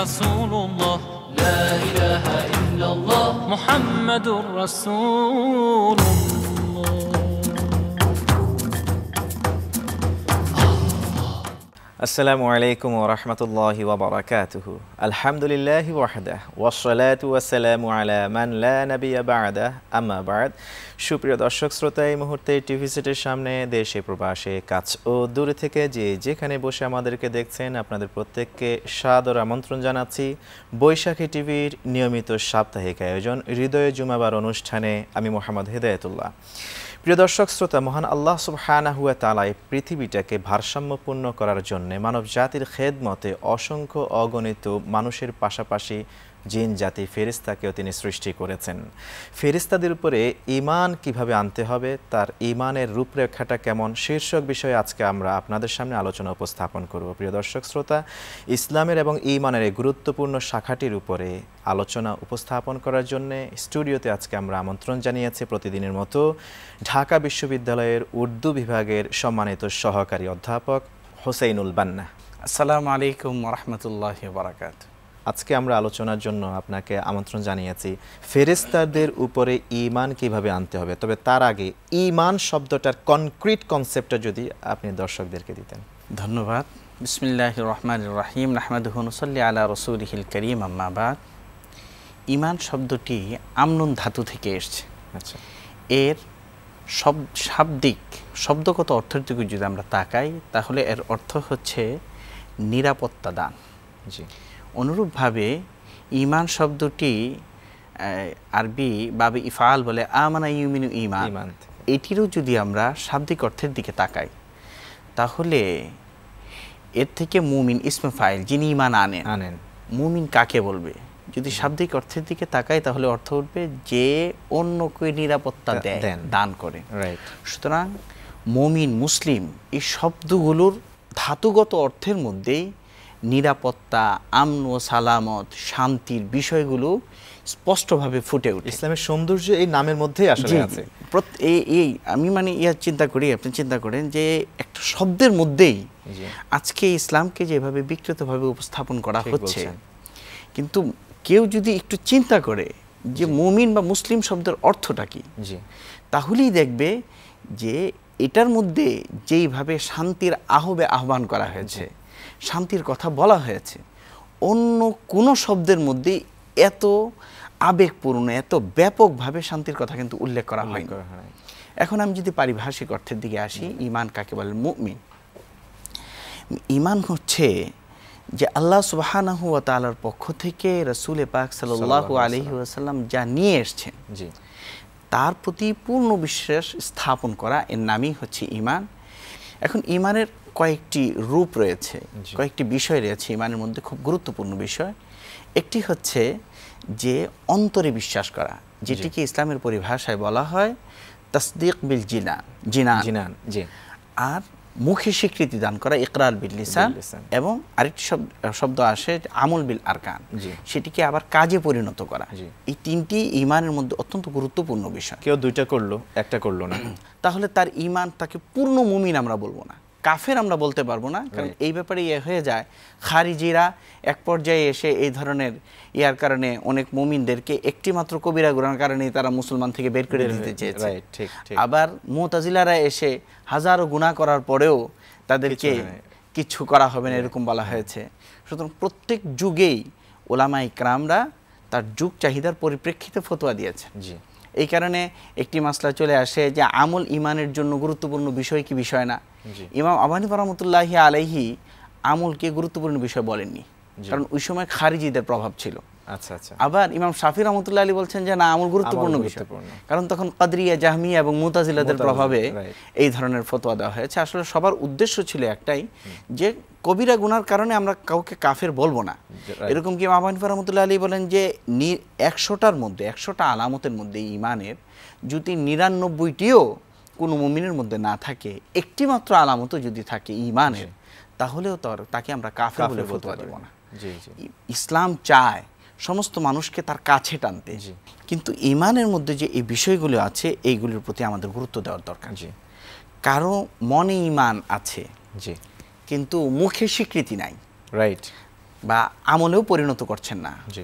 রাসূলুল্লাহ লা ইলাহা ইল্লাল্লাহ মুহাম্মাদুর রাসূলুল্লাহ। আসসালামু আলাইকুম ওয়া রাহমাতুল্লাহি ওয়া বারাকাতুহু। আলহামদুলিল্লাহি ওয়াহদাহু ওয়াসসালাতু ওয়াসসালামু আলা মান লা নাবিয়্যা বা'দাহু, আম্মা বা'দ। সুপ্রিয় দর্শক শ্রোতা, এই মুহূর্তে টিভি সেটের সামনে দেশে প্রবাসে কাছ ও দূরে থেকে যে যেখানে বসে আমাদেরকে দেখছেন, আপনাদের প্রত্যেককে সাদর আমন্ত্রণ জানাচ্ছি বৈশাখী টিভির নিয়মিত সাপ্তাহিক আয়োজন হৃদয়ে জুমাবার অনুষ্ঠানে। আমি মোহাম্মদ হেদায়েতুল্লাহ। প্রিয় দর্শক শ্রোতা, মহান আল্লাহ সুবহানাহু ওয়া তাআলা এই পৃথিবীটাকে ভারসাম্যপূর্ণ করার জন্য মানব জাতির খেদমতে অসংখ্য অগণিত মানুষের পাশাপাশি জিন জাতি ফেরেশতাকেও তিনি সৃষ্টি করেছেন। ফেরেশতাদের উপরে ঈমান কিভাবে আনতে হবে, তার ঈমানের রূপরেখাটা কেমন, শীর্ষক বিষয়ে আজকে আমরা আপনাদের সামনে আলোচনা উপস্থাপন করব। প্রিয় দর্শক শ্রোতা, ইসলামের এবং ঈমানের এই গুরুত্বপূর্ণ শাখাটির উপরে আলোচনা উপস্থাপন করার জন্য স্টুডিওতে আজকে আমরা আমন্ত্রণ জানিয়েছি প্রতিদিনের মতো ঢাকা বিশ্ববিদ্যালয়ের উর্দু বিভাগের সম্মানিত সহকারী অধ্যাপক হোসেইনুল বান্না। আসসালামু আলাইকুম ওয়া রাহমাতুল্লাহি ওয়া বারাকাতুহু। আজকে আমরা আলোচনার জন্য আপনাকে আমন্ত্রণ জানিয়েছি ফেরেশতাদের উপরে ঈমান কিভাবে আনতে হবে। তবে তার আগে ঈমান শব্দটার কনক্রিট কনসেপ্টটা যদি আপনি দর্শকদেরকে দিতেন। ধন্যবাদ। বিসমিল্লাহির রহমানির রহিম, নাহমাদুহু ওয়া নুসাল্লি আলা রাসূলিহিল কারীম, আম্মা বাদ। ঈমান শব্দটি আমনুন ধাতু থেকে এসেছে। আচ্ছা, এর শাব্দিক শব্দগত অর্থের দিকে যদি আমরা তাকাই, তাহলে এর অর্থ হচ্ছে নিরাপত্তা দান। জি। অনুরূপভাবে ঈমান শব্দটি আরবি বাবে ইফআল বলে আমানা ইউমিনু ঈমান। এটিরও যদি আমরা শাব্দিক অর্থের দিকে তাকাই, তাহলে এর থেকে মুমিন ইসমে ফাইল, যিনি ঈমান আনেন, মুমিন কাকে বলবে? যদি শাব্দিক অর্থের দিকে তাকাই, তাহলে অর্থ উঠবে যে অন্যকে নিরাপত্তা দেয়, দান করে। সুতরাং মুমিন, মুসলিম, এই শব্দগুলোর ধাতুগত অর্থের মধ্যেই নিরাপত্তা, আমন ও সালামত, শান্তির বিষয়গুলো স্পষ্টভাবে ফুটে ওঠে। ইসলামের সৌন্দর্য এই নামের মধ্যেই আসলে আছে। এই আমি চিন্তা করি, আপনি চিন্তা করেন যে একটা শব্দের মধ্যেই আজকে ইসলামকে যেভাবে বিকৃতভাবে উপস্থাপন করা হচ্ছে, কিন্তু কেউ যদি একটু চিন্তা করে যে মুমিন বা মুসলিম শব্দের অর্থটা কি, তাহলেই দেখবে যে এটার মধ্যে যেইভাবে শান্তির আহ্বান করা হয়েছে, শান্তির কথা বলা হয়েছে, অন্য কোনো শব্দের মধ্যে এত আবেগপূর্ণ, এত ব্যাপকভাবে শান্তির কথা কিন্তু উল্লেখ করা হয়। এখন আমি যদি পারিভাষিক অর্থের দিকে আসি, ঈমান কাকে বলে? মুমিন। ঈমান হচ্ছে যে আল্লাহ সুবহানাহু ওয়া তাআলার পক্ষ থেকে রাসূল পাক সাল্লাল্লাহু আলাইহি ওয়াসাল্লাম যা নিয়ে এসেছেন, তার প্রতি পূর্ণ বিশ্বাস স্থাপন করা, এর নামই হচ্ছে ঈমান। এখন ঈমানের কয়েকটি রূপ রয়েছে, কয়েকটি বিষয় রয়েছে ঈমানের মধ্যে, খুব গুরুত্বপূর্ণ বিষয়। একটি হচ্ছে যে অন্তরে বিশ্বাস করা, যেটিকে ইসলামের পরিভাষায় বলা হয় তাসদীক বিল জিনান। আর মুখে স্বীকৃতি দান করা, ইকরার বিল লিসান, এবং আরেকটি শব্দ আসে আমল বিল আরকান, সেটিকে আবার কাজে পরিণত করা। এই তিনটি ঈমানের মধ্যে অত্যন্ত গুরুত্বপূর্ণ বিষয়। কেউ দুইটা করলো, একটা করলো না, তাহলে তার ঈমান, তাকে পূর্ণ মুমিন আমরা বলবো না, কাফের আমরা বলতে পারবো না। কারণ এই ব্যাপারে হয়ে যায়, খারিজিরা এক পর্যায়ে এসে এই ধরনের ইয়ার কারণে অনেক মুমিনদেরকে একটি মাত্র কবিরা গুনার কারণে তারা মুসলমান থেকে বের করে দিতে চেয়েছে। আবার মুতাজিলারা এসে হাজারো গুনাহ করার পরেও তাদেরকে কিছু করা হবে না, এরকম বলা হয়েছে। সুতরাং প্রত্যেক যুগেই উলামা ইকরামরা তার যুগ চাহিদার পরিপ্রেক্ষিতে ফতোয়া দিয়েছেন। এই কারণে একটি মাসলা চলে আসে যে আমল ঈমানের জন্য গুরুত্বপূর্ণ বিষয় কি বিষয় না। ইমাম আবু হানিফা রাহমাতুল্লাহি আলাইহি আমলকে গুরুত্বপূর্ণ বিষয় বলেননি, কারণ ওই সময় খারিজিদের প্রভাব ছিল। আবার ইমাম শাফি রাহমাতুল্লাহি আলাইহি বলছেন যে না, আমল গুরুত্বপূর্ণ বিষয়, কারণ তখন কাদরিয়া, জাহমিয়া এবং মুতাজিলাদের প্রভাবে এই ধরনের ফতোয়া দেওয়া হয়েছে। আসলে সবার উদ্দেশ্য ছিল একটাই, যে কবিরা গুনার কারণে আমরা কাউকে কাফের বলবো না। এরকম কি ইমাম আবু হানিফা রাহমাতুল্লাহি আলাইহি বলেন যে 100টার মধ্যে, 100টা আলামতের মধ্যে ঈমানের যদি 99টিও কোনো মুমিনের মধ্যে না থাকে, একটি মাত্র আলামতও যদি থাকে ঈমানের, তাহলেও তাকে আমরা কাফের বলে ফতোয়া দেব না। ইসলাম চায় সমস্ত মানুষকে তার কাছে টানতে, কিন্তু ঈমানের মধ্যে যে এই বিষয়গুলো আছে, এইগুলোর প্রতি আমাদের গুরুত্ব দেওয়ার দরকার। কারো মনে ঈমান আছে, কিন্তু মুখে স্বীকৃতি নাই, বা আমলেও পরিণত করছেন না, জি,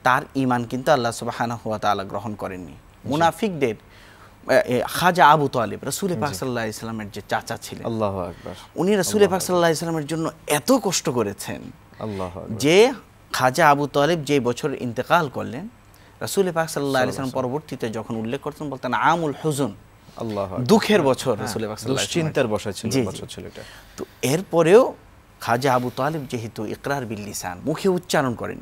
তার ঈমান কিন্তু আল্লাহ সুবহানাহু ওয়া তাআলা গ্রহণ করেননি। মুনাফিকদের খাজা আবু তালিব রাসূল পাক সাল্লাল্লাহু আলাইহি সাল্লামের যে চাচা ছিলেন, আল্লাহু আকবার, উনি রাসূল পাক সাল্লাল্লাহু আলাইহি সাল্লামের জন্য এত কষ্ট করেছেন আল্লাহু আকবার, যে খাজা আবু তালিব যে বছর ইন্তেকাল করলেন, রাসূল পাক সাল্লাল্লাহু আলাইহি সাল্লাম পরবর্তীতে যখন উল্লেখ করতেন বলতেন আমুল হুজুন, আল্লাহু আকবার, দুঃখের বছর রাসূল পাক সাল্লাল্লাহু আলাইহি দুশ্চিন্তার বছর ছিল, জি, জি। বছর ছিল এটা। তো এরপরেও খাজা আবু তালিব যেহেতু ইকরার বিল লিসান, মুখে উচ্চারণ করেন,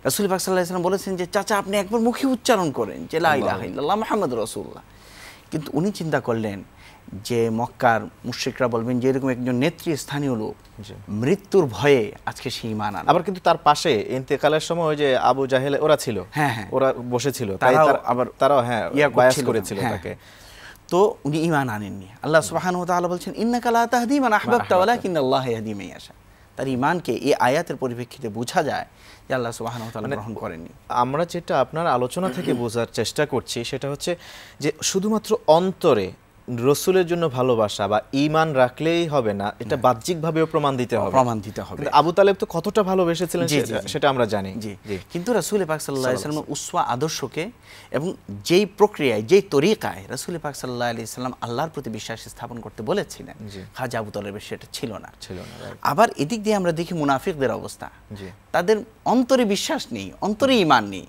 রাসূল পাক সাল্লাল্লাহু আলাইহি সাল্লাম বলেছেন যে চাচা আপনি একবার মুখে উচ্চারণ করেন যে লা ইলাহা ইল্লাল্লাহ মুহাম্মাদুর রাসূলুল্লাহ। কিন্তু উনি চিন্তা করলেন যে মক্কার মুশরিকরা বলবেন যে এরকম একজন নেতৃস্থানীয় লোক মৃত্যুর ভয়ে আজকে সে ঈমান আনবে। আবার কিন্তু তার পাশে ইন্তেকালের সময় ওই যে আবু জাহেল ওরা ছিল, হ্যাঁ, হ্যাঁ। ওরা বসেছিল, তারাও হ্যাঁ ইয়া বায়াস করছিল, করেছিল হ্যাঁ। তাকে। তো উনি ঈমান আনেননি। আল্লাহ সুবহানাহু ওয়া তাআলা বলছেন ইন্নাকা লা তাহদি মান আহবাবতা ওয়ালাকিন্নাল্লাহ ইয়াহদি মান ইয়াশা। তার ঈমানকে এই আয়াতের পরিপ্রেক্ষিতে বোঝা যায় যে আল্লাহ সুবহানাহু ওয়া তাআলা গ্রহণ করেননি। আমরা যেটা আপনার আলোচনা থেকে বোঝার চেষ্টা করছি সেটা হচ্ছে যে শুধুমাত্র অন্তরে রসুলের জন্য ভালোবাসা বা ঈমান রাখলেই হবে না, এটা বাহ্যিকভাবেও প্রমাণ দিতে হবে। কিন্তু আবু তালেব তো কতটা ভালোবেসেছিলেন সেটা আমরা জানি। জি, কিন্তু রাসূল পাক সাল্লাল্লাহু আলাইহি ওয়াসাল্লামের উসওয়া আদর্শকে এবং যেই প্রক্রিয়ায় যেই তরিকায় রাসূল পাক সাল্লাল্লাহু আলাইহি ওয়াসাল্লাম আল্লাহর প্রতি বিশ্বাস স্থাপন করতে বলেছিলেন, খাজা আবু তালেবের সেটা ছিল না। আবার এদিক দিয়ে আমরা দেখি মুনাফিকদের অবস্থা, তাদের অন্তরে বিশ্বাস নেই, অন্তরে ঈমান নেই।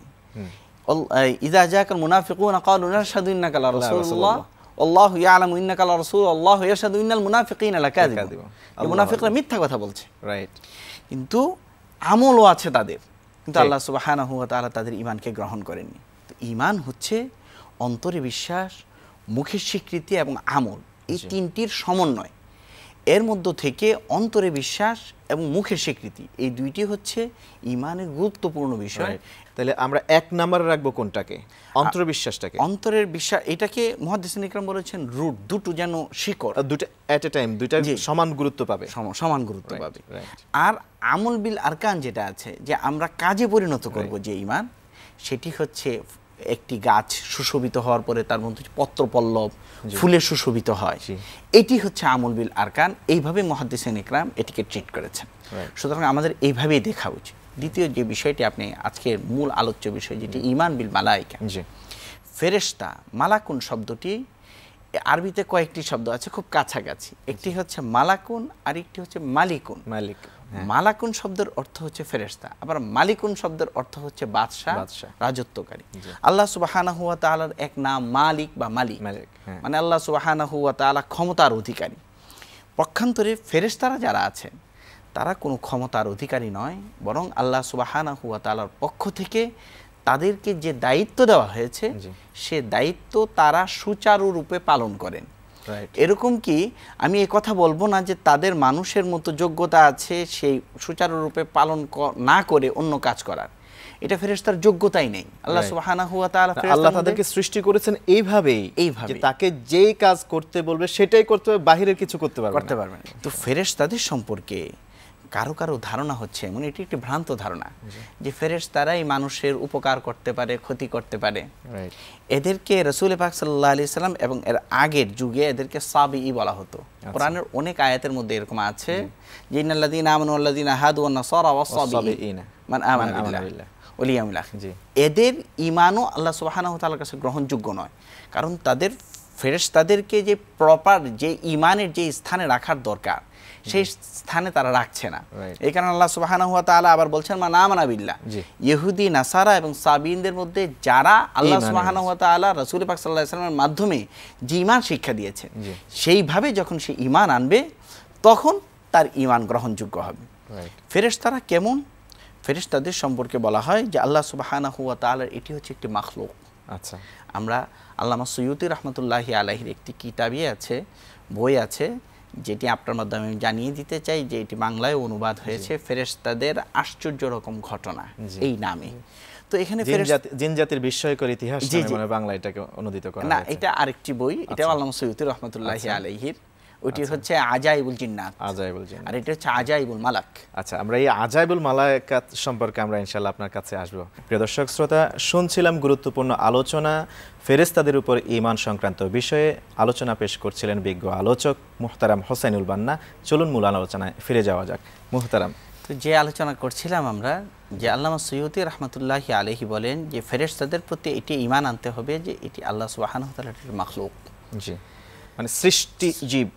ইযা জাকাল মুনাফিকুনা ক্বালু নাশহাদু ইন্নাকা লা রাসূলুল্লাহ আল্লাহু ইয়ালামু ইন্নাকা লা রাসূল আল্লাহু ইয়াশহাদু ইন্নাল মুনাফিকিনা লাকাযিবুন। এই মুনাফিকরা মিথ্যা কথা বলছে, রাইট, কিন্তু আমলও আছে তাদের, কিন্তু আল্লাহ সুবহানাহু ওয়া তাআলা তাদের ঈমানকে গ্রহণ করেননি। তো ঈমান হচ্ছে অন্তরে বিশ্বাস, মুখের স্বীকৃতি এবং আমল, এই তিনটির সমন্বয়। এর মধ্য থেকে অন্তরে বিশ্বাস এবং মুখের স্বীকৃতি, এই দুইটি হচ্ছে ঈমানের গুরুত্বপূর্ণ বিষয়। তাহলে আমরা এক নম্বরে রাখবো কোনটাকে? অন্তর বিশ্বাসটাকে। অন্তরের বিশ্বাস, এটাকে মুহাদ্দিসিন ইকরাম বলেছেন রুট, দুটো যেন শিকড়, দুটো এট এ টাইম, দুইটা সমান গুরুত্ব পাবে, সমান গুরুত্ব পাবে। আর আমল বিল আরকান যেটা আছে, যে আমরা কাজে পরিণত করব যে ঈমান, সেটি হচ্ছে একটি গাছ সুশোভিত হওয়ার পরে তার মধ্যে পত্র পল্লব ফুলে সুশোভিত হয়, এটি হচ্ছে আমল বিল আরকান। এইভাবে মুহাদ্দিসিন ইকরাম এটিকে ট্রিট করেছেন। সুতরাং আমাদের এইভাবেই দেখা উচিত। দ্বিতীয় যে বিষয়টি আপনি আজকের মূল আলোচ্য বিষয়, যেটি ঈমান বিল মালাইকা, ফেরেশতা, মালাকুন শব্দটি আরবিতে কয়েকটি শব্দ আছে খুব কাছাকাছি, একটি হচ্ছে মালাকুন আর একটি হচ্ছে মালিকুন। মালাকুন শব্দের অর্থ হচ্ছে ফেরেশতা, আবার মালিকুন শব্দের অর্থ হচ্ছে বাদশা, রাজত্বকারী। আল্লাহ সুবহানাহু ওয়া তাআলার এক নাম মালিক বা মালিক, মানে আল্লাহ সুবহানাহু ওয়া তাআলা ক্ষমতার অধিকারী। পক্ষান্তরে ফেরেশতারা যারা আছেন তারা কোনো ক্ষমতার অধিকারী নয়, বরং আল্লাহ সুবহানাহু ওয়া তাআলার পক্ষ থেকে তাদেরকে যে দায়িত্ব দেওয়া হয়েছে সে দায়িত্ব তারা সুচারুরূপে পালন করেন। এরকম কি আমি এই কথা বলবো না যে তাদের মানুষের মতো যোগ্যতা আছে সেই সুচারুরূপে পালন না করে অন্য কাজ করার, এটা ফেরেশতার যোগ্যতাই নেই। আল্লাহ সুবহানাহু ওয়া তাআলা আল্লাহ তাদেরকে সৃষ্টি করেছেন এইভাবেই যে তাকে যেই কাজ করতে বলবে সেটাই করতে হবে, বাহিরের কিছু করতে পারবে না। তো ফেরেশতাদের সম্পর্কে কারো কারো ধারণা হচ্ছে, মানে এটি একটি ভ্রান্ত ধারণা, যে ফেরেশতারাই মানুষের উপকার করতে পারে, ক্ষতি করতে পারে। এদেরকে রাসূল পাক সাল্লাল্লাহু আলাইহি সাল্লাম এবং এর আগের যুগে এদেরকে সাবিঈ বলা হতো। কোরআনের অনেক আয়াতের মধ্যে এরকম আছে যে ইন্নাল্লাযীনা আমানু ওয়াল্লাযীনা হাদু ওয়ান নাসারা ওয়াস-সাবিঈনা মান আমানা বিল্লাহ ওয়াল ইয়াউমিল আখির। এদের ঈমানও আল্লাহ সুবহানাহু ওয়া তাআলার কাছে গ্রহণযোগ্য নয়, কারণ তাদের ফেরেশতাদেরকে যে প্রপার যে ঈমানের যে স্থানে রাখার দরকার সেই স্থানে তারা রাখছে না। এই কারণে আল্লাহ সুবহানাহু ওয়া তাআলা আবার বলছেন মান আমানা বিল্লাহ, ইহুদি, নাসারা এবং সাবিঈনদের মধ্যে যারা আল্লাহ সুবহানাহু ওয়া তাআলা রাসূল পাক সাল্লাল্লাহু আলাইহি ওয়াসাল্লামের মাধ্যমে যে ঈমান শিক্ষা দিয়েছেন, সেইভাবে যখন সে ঈমান আনবে তখন তার ঈমান গ্রহণযোগ্য হবে। ফেরেশতারা কেমন? ফেরেশতাদের সম্পর্কে বলা হয় যে আল্লাহ সুবহানাহু ওয়া তাআলার এটি হচ্ছে একটি মাখলুক। আচ্ছা, আমরা আল্লামা সুয়ুতি রাহমাতুল্লাহি আলাইহির একটি কিতাবই আছে, বই আছে, যেটি আপনার মাধ্যমে আমি জানিয়ে দিতে চাই যে এটি বাংলায় অনুবাদ হয়েছে ফেরেশতাদের আশ্চর্য রকম ঘটনা এই নামে। তো এখানে জিন জাতির বিস্ময়কর ইতিহাস মানে বাংলা এটাকে অনুদিত করা না, এটা আরেকটি বই, এটা আল্লামা সুয়ুতি রাহমাতুল্লাহি আলাইহির, ওইটি হচ্ছে আজাইবুল জিন্নাত, আর এটা হচ্ছে আজাইবুল মালাক। আচ্ছা, আমরা এই আজাইবুল মালাকাত সম্পর্কে আমরা ইনশাআল্লাহ আপনার কাছে আসব। প্রিয় দর্শক শ্রোতা, শুনছিলাম গুরুত্বপূর্ণ আলোচনা ফেরেশতাদের উপর ঈমান সংক্রান্ত বিষয়ে। আলোচনা পেশ করছিলেন বিজ্ঞ আলোচক মুহতারাম হোসাইনুল বান্না। চলুন মূল আলোচনায় ফিরে যাওয়া যাক। মুহতারাম, তো যে আলোচনা করছিলাম আমরা, যে আল্লামা সৈয়দী রহমতুল্লাহি আলাইহি বলেন যে ফেরেশতাদের প্রতি এটি ঈমান আনতে হবে যে এটি আল্লাহ সুবহানাহু ওয়া তাআলার মাখলুক, জি, মানে সৃষ্টি জীব,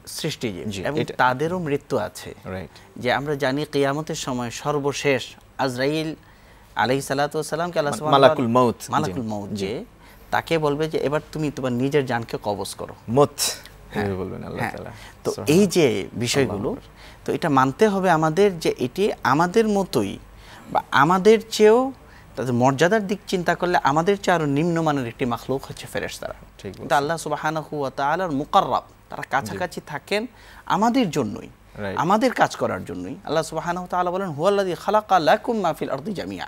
এবং তাদেরও মৃত্যু আছে। রাইট। যে আমরা জানি কিয়ামতের সময় সর্বশেষ আজরাইল আলাইহিস সালাতু ওয়াস সালামকে আল্লাহ সুবহানাহু ওয়া তাআলা মালাকুল মউত যে তাকে বলবে যে এবার তুমি তোমার নিজের জানকে কবজ করো, মত বলবেন আল্লাহ তাআলা। তো এই যে বিষয়গুলো, তো এটা মানতে হবে আমাদের যে এটি আমাদের মতোই বা আমাদের চেয়েও, তাদের মর্যাদার দিক চিন্তা করলে আমাদের চেয়ে আরো নিম্নমানের একটি মাখলুক হচ্ছে ফেরেশতারা। কিন্তু আল্লাহ সুবহানাহু ওয়া তাআলার মুকাররাব, তারা কাছাকাছি থাকেন আমাদের জন্যই, আমাদের কাজ করার জন্যই। আল্লাহ সুবহানাহু ওয়া তাআলা বলেন হুয়াল্লাযী খালাকা লাকুম মা ফিল আরদি জামিআ,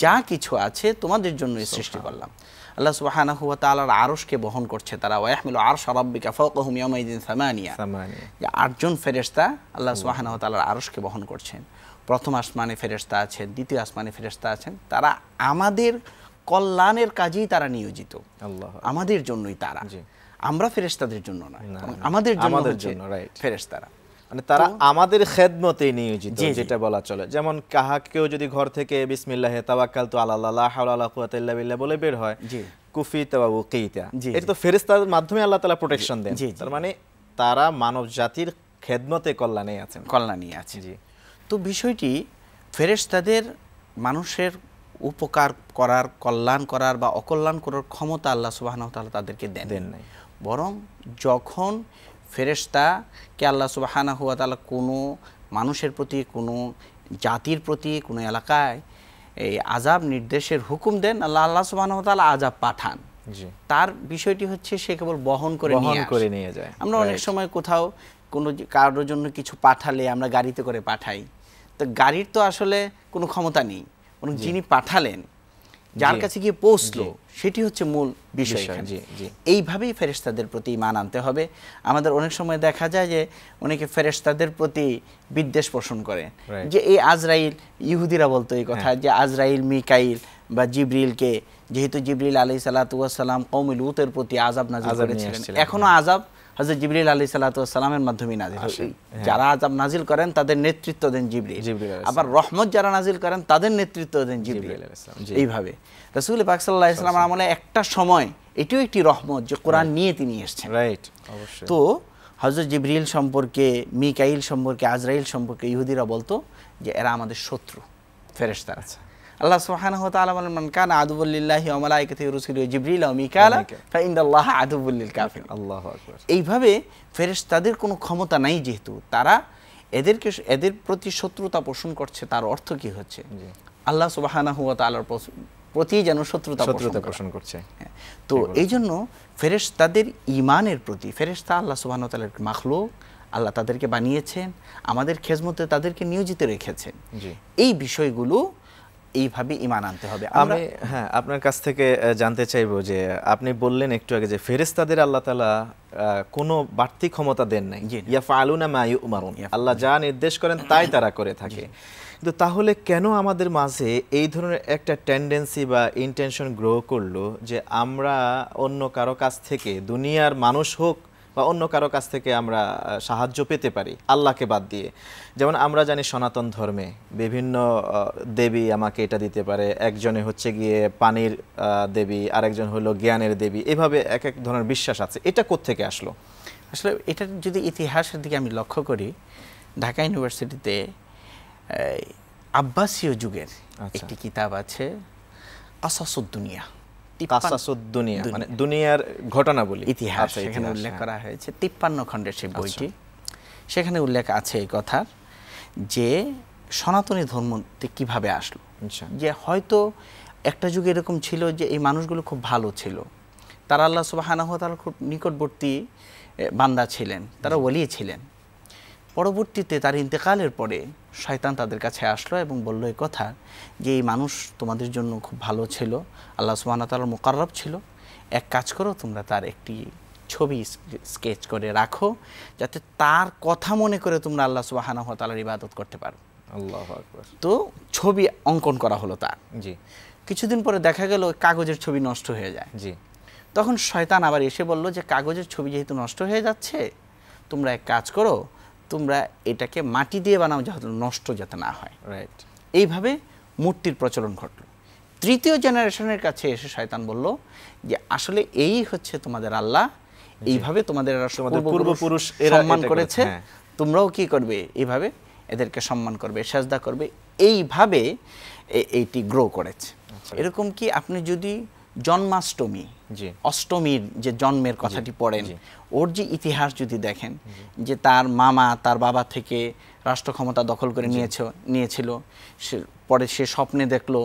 যা কিছু আছে তোমাদের জন্যই সৃষ্টি করলাম। আল্লাহ সুবহানাহু ওয়া তাআলার আরশকে বহন করছে তারা, ওয়া ইয়াহমিলু আরশা রাব্বিকা ফাওকাহুম ইয়াওমাইযিন সামানিয়া, যে 8 জন ফেরেশতা আল্লাহ সুবহানাহু ওয়া তাআলার আরশকে বহন করছেন। প্রথম আসমানে ফেরেশতা আছেন, দ্বিতীয় আসমানে ফেরেশতা আছেন, তারা আমাদের কল্যাণের কাজেই তারা নিয়োজিত, আমাদের জন্যই তারা, আমরা ফেরেশতাদের জন্য নয়, আমাদের জন্য ফেরেশতারা, মানে তারা আমাদের খেদমতে নিয়োজিত, যেটা বলা চলে। যেমন কাহাকেও যদি ঘর থেকে বিসমিল্লাহি তাওয়াক্কালতু আলাল্লাহ লা হাওলা ওয়ালা কুওয়াতা ইল্লা বিল্লাহ বলে বের হয়, কুফিতা ওয়া উকিতা, এটা তো ফেরেশতাদের মাধ্যমে আল্লাহ তাআলা প্রোটেকশন দেন। তার মানে তারা মানব জাতির খেদমতে কল্যাণে আছেন, জি। তো বিষয়টি ফেরেশতাদের মানুষের উপকার করার, কল্যাণ করার বা অকল্যাণ করার ক্ষমতা আল্লাহ সুবহানাহু ওয়া তাআলা তাদেরকে দেন নাই। বরং যখন ফেরেশতাকে আল্লাহ সুবহানাহু ওয়া তাআলা কোনো মানুষের প্রতি, কোনো জাতির প্রতি, কোনো এলাকায় এই আযাব নির্দেশের হুকুম দেন, আল্লাহ সুবহানাহু ওয়া তাআলা আযাব পাঠান। তার বিষয়টি হচ্ছে সে কেবল বহন করে নিয়ে যায়। আমরা অনেক সময় কোথাও কোনো কারোর জন্য কিছু পাঠালে আমরা গাড়িতে করে পাঠাই, তো গাড়ির তো আসলে কোনো ক্ষমতা নেই, বরং যিনি পাঠালেন, যার কাছে গিয়ে পৌঁছলো, সেটি হচ্ছে মূল বিষয়। এইভাবেই ফেরেশতাদের প্রতি ঈমান আনতে হবে। আমাদের অনেক সময় দেখা যায় যে অনেকে ফেরেশতাদের প্রতি বিদ্বেষ পোষণ করে, যে এই আজরাইল, ইহুদিরা বলতো এই কথা, যে আজরাইল, মিকাইল বা জিবরিলকে, যেহেতু জিবরিল আলাইহিস সালাতু ওয়াস সালাম কওমে লূতের প্রতি আযাব নাযিল করেছিলেন, এখনো আযাব হযরত জিবরিল আলাইহিস সালাতু ওয়াস সালামের মাধ্যমে নাযিল হয়। যারা আযাব নাযিল করেন তাদের নেতৃত্ব দেন জিবরিল, আবার রহমত যারা নাযিল করেন তাদের নেতৃত্ব দেন জিবরিল। এইভাবে রাসূল পাক সাল্লাল্লাহু আলাইহি ওয়াসাল্লামের আমলে একটা সময় এটিও একটি রহমত যে কোরআন নিয়ে তিনি এসেছেন। তো হযরত জিবরিল সম্পর্কে, মিকাইল সম্পর্কে, আজরাইল সম্পর্কে ইহুদিরা বলতো যে এরা আমাদের শত্রু ফেরেশতারা। আল্লাহ সুবহানাহু ওয়া তাআলা বলেন, মান কানা আদুওয়াল লিল্লাহি ওয়া মালাইকাতিহি ওয়া রুসুলিহি ওয়া জিবরিল ওয়া মিকাইল ফা ইন্নাল্লাহা আদুওয়াল লিল কাফিরিন। আল্লাহু আকবার। এইভাবে ফেরেশতাদের কোনো ক্ষমতা নাই, যেহেতু তারা এদের প্রতি শত্রুতা পোষণ করছে, তার অর্থ কি হচ্ছে? আল্লাহ সুবহানাহু ওয়া তাআলার প্রতি যেন শত্রুতা পোষণ করছে। তো এই জন্য ফেরেশতাদের ঈমানের প্রতি, ফেরেশতা আল্লাহ সুবহানাহু ওয়া তাআলার মাখলুক, আল্লাহ তাদেরকে বানিয়েছেন, আমাদের খেজমতে তাদেরকে নিয়োজিত রেখেছেন, এই বিষয়গুলো এইভাবে ঈমান আনতে হবে। আমি আপনার কাছ থেকে জানতে চাইবো যে আপনি বললেন একটু আগে যে ফেরেশতাদের আল্লাহ তাআলা কোনো বাড়তি ক্ষমতা দেন নাই, ইয়াফআলুনা মা ইউমারুন, আল্লাহ যা নির্দেশ করেন তাই তারা করে থাকে। কিন্তু তাহলে কেন আমাদের মাঝে এই ধরনের একটা টেন্ডেন্সি বা ইন্টেনশন গ্রো করলো যে আমরা অন্য কারো কাছ থেকে, দুনিয়ার মানুষ হোক বা অন্য কারো কাছ থেকে আমরা সাহায্য পেতে পারি আল্লাহকে বাদ দিয়ে? যেমন আমরা জানি সনাতন ধর্মে বিভিন্ন দেবী আমাকে এটা দিতে পারে, একজনে হচ্ছে গিয়ে পানির দেবী, আরেকজন হলো জ্ঞানের দেবী, এভাবে এক এক ধরনের বিশ্বাস আছে। এটা কোত্থেকে আসলো? আসলে এটার যদি ইতিহাসের দিকে আমি লক্ষ্য করি, ঢাকা ইউনিভার্সিটিতে আব্বাসীয় যুগের একটি কিতাব আছে, কাসাসুদ দুনিয়া, মানে দুনিয়ার ঘটনাবলী, ইতিহাস, সেখানে উল্লেখ করা হয়েছে 53 খণ্ডের সেই বইটি। সেখানে উল্লেখ আছে এই কথা যে সনাতনী ধর্ম কিভাবে আসলো, যে হয়তো একটা যুগ এরকম ছিল যে এই মানুষগুলো খুব ভালো ছিল, তারা আল্লাহ সুবহানাহু ওয়া তাআলার খুব নিকটবর্তী বান্দা ছিলেন, তারা ওলি ছিলেন। পরবর্তীতে তার ইন্তেকালের পরে শয়তান তাদের কাছে আসলো এবং বলল এই কথা যে এই মানুষ তোমাদের জন্য খুব ভালো ছিল, আল্লাহ সুবহানাহু ওয়া তাআলার মুকাররব ছিল, এক কাজ করো, তোমরা তার একটি ছবি স্কেচ করে রাখো, যাতে তার কথা মনে করে তোমরা আল্লাহ সুবহানাহু ওয়া তাআলার ইবাদত করতে পারো। আল্লাহু আকবার। তো ছবি অঙ্কন করা হলো তার। কিছুদিন পরে দেখা গেল কাগজের ছবি নষ্ট হয়ে যায়। তখন শয়তান আবার এসে বলল যে কাগজের ছবি যেহেতু নষ্ট হয়ে যাচ্ছে, তোমরা এক কাজ করো, তোমরা এটাকে মাটি দিয়ে বানাও যাতে নষ্ট যাতে না হয়। রাইট। এইভাবে মূর্তির প্রচলন ঘটল। তৃতীয় জেনারেশনের কাছে এসে শয়তান বলল যে আসলে এই হচ্ছে তোমাদের আল্লাহ, এইভাবে তোমাদের পূর্বপুরুষ সম্মান করেছে, তোমরাও কি করবে এইভাবে এদেরকে সম্মান করবে, সাজদা করবে, এইভাবে এইটি গ্রো করেছে। এরকম কি আপনি যদি জন্মাষ্টমী, অষ্টমীর যে জন্মের কথাটি পড়েন, ওর যে ইতিহাস যদি দেখেন, যে তার মামা তার বাবা থেকে রাষ্ট্র ক্ষমতা দখল করে নিয়েছিল, পরে সে স্বপ্নে দেখলো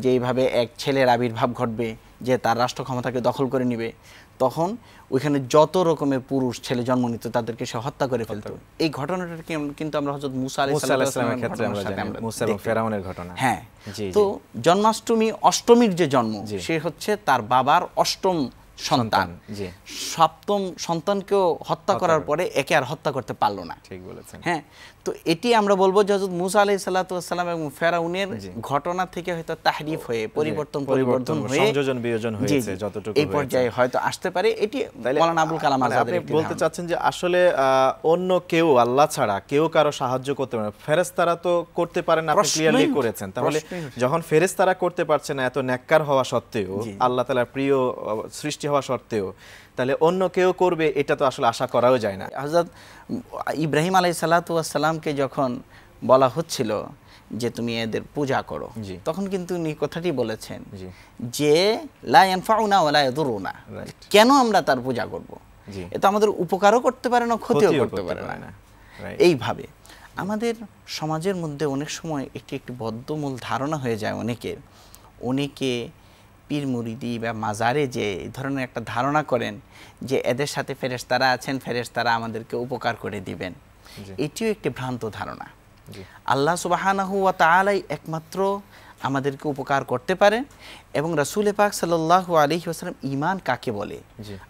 যে এইভাবে এক ছেলের আবির্ভাব ঘটবে যে তার রাষ্ট্র ক্ষমতাকে দখল করে নিবে, তখন ওইখানে যত রকমের পুরুষ ছেলে জন্ম নিত তাদেরকে সে হত্যা করে ফেলতো। এই ঘটনাটা কিন্তু আমরা হযরত মুসা আলাইহিস সালামের ক্ষেত্রে আমরা জানি, মুসা এবং ফেরাউনের ঘটনা। হ্যাঁ, তো জন্মাষ্টমী, অষ্টমীর যে জন্ম, সে হচ্ছে তার বাবার অষ্টম সন্তান, সপ্তম সন্তানকেও হত্যা করার পরে একে আর হত্যা করতে পারলো না। ঠিক বলেছেন। হ্যাঁ, তো এটি আমরা বলবো যে হযরত মুসা আলাইহিস সালাম এবং ফেরাউনের ঘটনা থেকে হয়তো তাহরিফ হয়ে পরিবর্তন হয়ে সংযোজন বিয়োজন হয়েছে, যতটুকু এই পর্যায়ে হয়তো আসতে পারে। এটি মাওলানা আবুল কালাম আজাদের আপনি বলতে চাচ্ছেন যে আসলে অন্য কেউ আল্লাহ ছাড়া কেউ কারো সাহায্য করতে পারে না, ফেরেশতারা তো করতে পারে না, আপনি ক্লিয়ারলি করেছেন। তাহলে যখন ফেরেশতারা করতে পারছে না, এত নেককার হওয়া সত্ত্বেও, আল্লাহ তাআলার প্রিয় সৃষ্টি হওয়া সত্ত্বেও, তাহলে অন্য কেউ করবে এটা তো আসলে আশা করাও যায় না। হযরত ইব্রাহিম আলাইহিস সালামকে যখন বলা হচ্ছিল যে তুমি এদের পূজা করো, তখন কিন্তু উনি কথাটি বলেছেন যে লা ইয়ানফাউনা ওয়া লা ইয়াদুরুনা, কেন আমরা তার পূজা করব? এটা আমাদের উপকারও করতে পারে না, ক্ষতিও করতে পারে না। এইভাবে আমাদের সমাজের মধ্যে অনেক সময় একটি বদ্ধমূল ধারণা হয়ে যায় অনেকে পীর মুরিদি বা মাজারে যে এই ধরনের একটা ধারণা করেন যে এদের সাথে ফেরেশতারা আছেন, ফেরেশতারা আমাদেরকে উপকার করে দিবেন। এটিও একটি ভ্রান্ত ধারণা। আল্লাহ সুবহানাহু ওয়া তাআলাই একমাত্র আমাদেরকে উপকার করতে পারেন। এবং রাসূল পাক সাল্লাল্লাহু আলাইহি ওয়াসাল্লাম ঈমান কাকে বলে,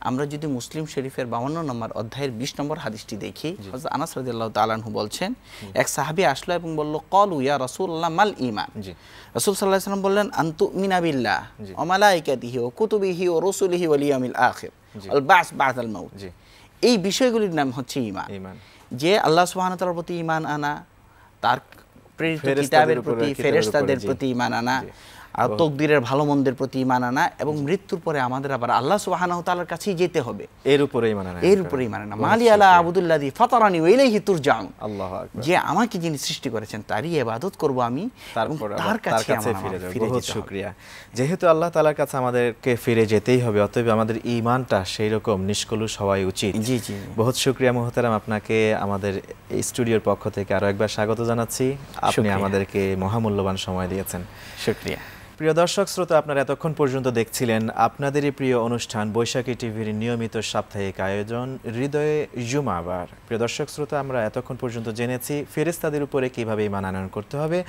আমরা যদি মুসলিম শরীফের 52 নম্বর অধ্যায়ের 20 নম্বর হাদিসটি দেখি, হযরত আনাস রাদিয়াল্লাহু তাআলা আনহু বলছেন, এক সাহাবী আসলো এবং বলল, ক্বালু ইয়া রাসূলুল্লাহ মাল ঈমান। রাসূল সাল্লাল্লাহু আলাইহি ওয়াসাল্লাম বললেন, আনতুমিনা বিল্লাহ ওয়া মালাইকাতিহি ওয়া কুতুবিহি ওয়া রুসুলিহি ওয়াল ইয়াউমিল আখির ওয়াল বা'স বা'দাল মাউত। এই বিষয়গুলির নাম হচ্ছে ঈমান। যে আল্লাহ সুবহানাহু ওয়া তাআলার প্রতি ঈমান আনা, তার প্রেরিত কিতাবের প্রতি, ফেরেশতাদের প্রতি ঈমান আনা, আর তাকদীরের ভালো মন্দের প্রতি ঈমান আনা, এবং মৃত্যুর পরে আমাদের আবার আল্লাহ সুবহানাহু ওয়া তাআলার কাছেই যেতে হবে, এর উপরে ঈমান আনা। মালি আলা আবুদুল্লাযী ফাতারানি ওয়া ইলাইহি তুরজাউন। আল্লাহু আকবার। যে আমাকে যিনি সৃষ্টি করেছেন তারই ইবাদত করব আমি, তার কাছে ফিরে যাব। বহুত শুকরিয়া। যেহেতু আল্লাহ তাআলার কাছে আমাদেরকে ফিরে যেতেই হবে, অতএব আমাদের ঈমানটা সেই রকম নিষ্কলুষ হওয়াই উচিত। জি জি, বহুত শুকরিয়া মুহতারাম, আপনাকে আমাদের এই স্টুডিওর পক্ষ থেকে আরো একবার স্বাগত জানাচ্ছি। আপনি আমাদেরকে মহামূল্যবান সময় দিয়েছেন। শুকরিয়া। প্রিয় দর্শক শ্রোতা, আপনারা এতক্ষণ পর্যন্ত দেখছিলেন আপনাদেরই প্রিয় অনুষ্ঠান বৈশাখী টিভির নিয়মিত সাপ্তাহিক আয়োজন হৃদয়ে জুমাবার। প্রিয় দর্শক শ্রোতা, আমরা এতক্ষণ পর্যন্ত জেনেছি ফেরেশতাদের উপরে কিভাবে ঈমান আনয়ন করতে হবে।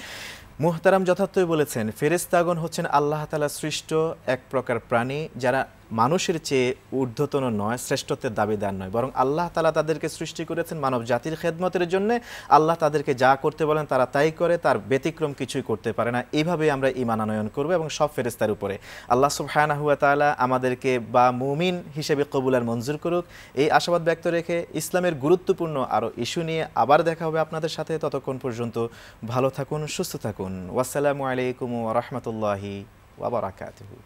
মুহতারাম যথার্থই বলেছেন, ফেরেশতাগণ হচ্ছেন আল্লাহ তাআলা সৃষ্ট এক প্রকার প্রাণী, যারা মানুষের চেয়ে ঊর্ধ্বতন নয়, শ্রেষ্ঠত্বের দাবিদার নয়, বরং আল্লাহ তাআলা তাদেরকে সৃষ্টি করেছেন মানব জাতির খেদমতের জন্য। আল্লাহ তাদেরকে যা করতে বলেন তারা তাই করে, তার ব্যতিক্রম কিছুই করতে পারে না। এইভাবেই আমরা ঈমান আনয়ন করব এবং সব ফেরেশতার উপরে আল্লাহ সুবহানাহু ওয়া তাআলা আমাদেরকে বা মুমিন হিসেবে কবুল আর মঞ্জুর করুক, এই আশাবাদ ব্যক্ত রেখে ইসলামের গুরুত্বপূর্ণ আরও ইস্যু নিয়ে আবার দেখা হবে আপনাদের সাথে। ততক্ষণ পর্যন্ত ভালো থাকুন, সুস্থ থাকুন। ওয়াসসালামু আলাইকুম ওয়া রাহমাতুল্লাহি ওয়া বারাকাতুহু।